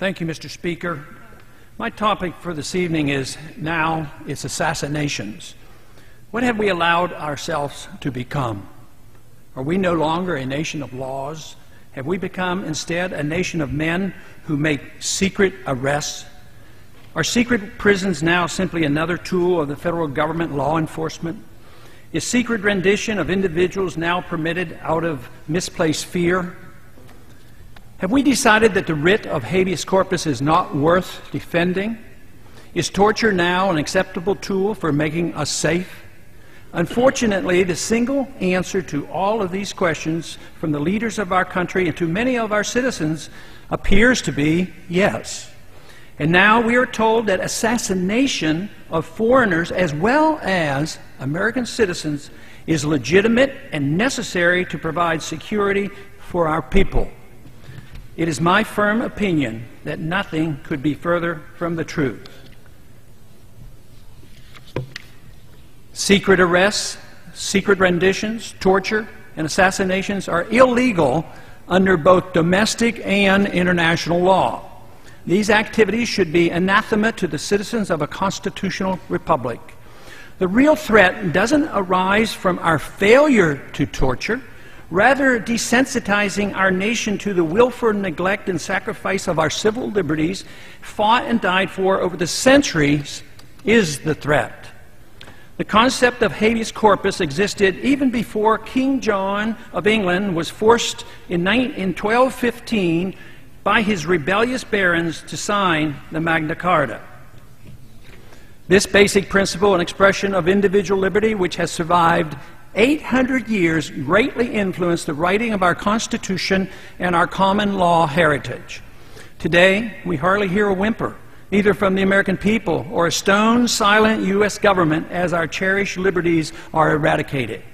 Thank you, Mr. Speaker. My topic for this evening is now it's assassinations. What have we allowed ourselves to become? Are we no longer a nation of laws? Have we become instead a nation of men who make secret arrests? Are secret prisons now simply another tool of the federal government law enforcement? Is secret rendition of individuals now permitted out of misplaced fear? Have we decided that the writ of habeas corpus is not worth defending? Is torture now an acceptable tool for making us safe? Unfortunately, the single answer to all of these questions from the leaders of our country and to many of our citizens appears to be yes. And now we are told that assassination of foreigners as well as American citizens is legitimate and necessary to provide security for our people. It is my firm opinion that nothing could be further from the truth. Secret arrests, secret renditions, torture, and assassinations are illegal under both domestic and international law. These activities should be anathema to the citizens of a constitutional republic. The real threat doesn't arise from our failure to torture. Rather, desensitizing our nation to the willful neglect and sacrifice of our civil liberties fought and died for over the centuries is the threat. The concept of habeas corpus existed even before King John of England was forced in 1215 by his rebellious barons to sign the Magna Carta. This basic principle and expression of individual liberty, which has survived 800 years, greatly influenced the writing of our Constitution and our common law heritage. Today, we hardly hear a whimper, either from the American people or a stone silent U.S. government as our cherished liberties are eradicated.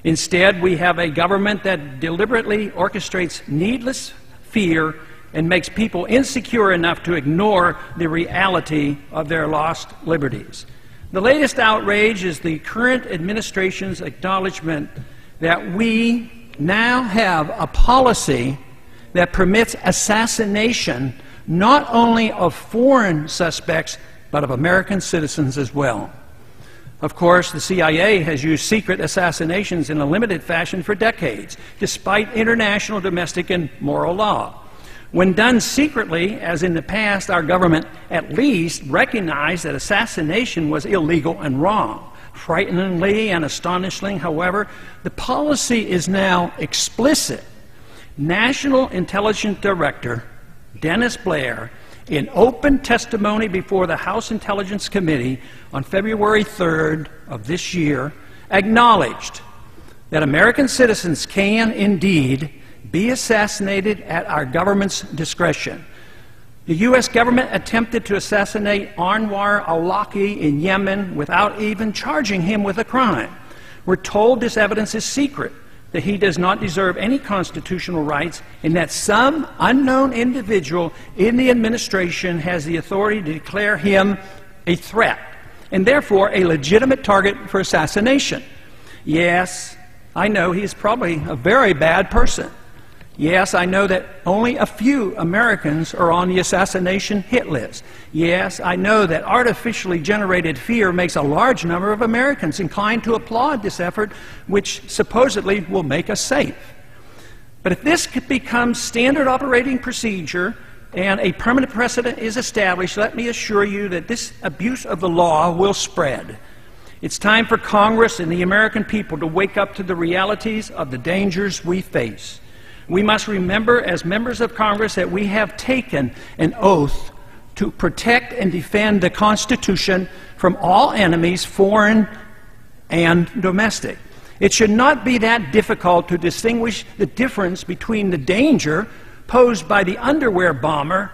Instead, we have a government that deliberately orchestrates needless fear and makes people insecure enough to ignore the reality of their lost liberties. The latest outrage is the current administration's acknowledgement that we now have a policy that permits assassination not only of foreign suspects, but of American citizens as well. Of course, the CIA has used secret assassinations in a limited fashion for decades, despite international, domestic, and moral law. When done secretly, as in the past, our government at least recognized that assassination was illegal and wrong. Frighteningly and astonishingly, however, the policy is now explicit. National Intelligence Director Dennis Blair, in open testimony before the House Intelligence Committee on February 3rd of this year, acknowledged that American citizens can indeed be assassinated at our government's discretion. The U.S. government attempted to assassinate Anwar al-Awlaki in Yemen without even charging him with a crime. We're told this evidence is secret, that he does not deserve any constitutional rights, and that some unknown individual in the administration has the authority to declare him a threat, and therefore a legitimate target for assassination. Yes, I know he's probably a very bad person. Yes, I know that only a few Americans are on the assassination hit list. Yes, I know that artificially generated fear makes a large number of Americans inclined to applaud this effort, which supposedly will make us safe. But if this could become standard operating procedure and a permanent precedent is established, let me assure you that this abuse of the law will spread. It's time for Congress and the American people to wake up to the realities of the dangers we face. We must remember as members of Congress that we have taken an oath to protect and defend the Constitution from all enemies, foreign and domestic. It should not be that difficult to distinguish the difference between the danger posed by the underwear bomber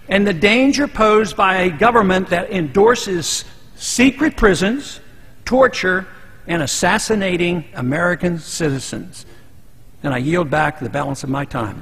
and the danger posed by a government that endorses secret prisons, torture, and assassinating American citizens. And I yield back the balance of my time.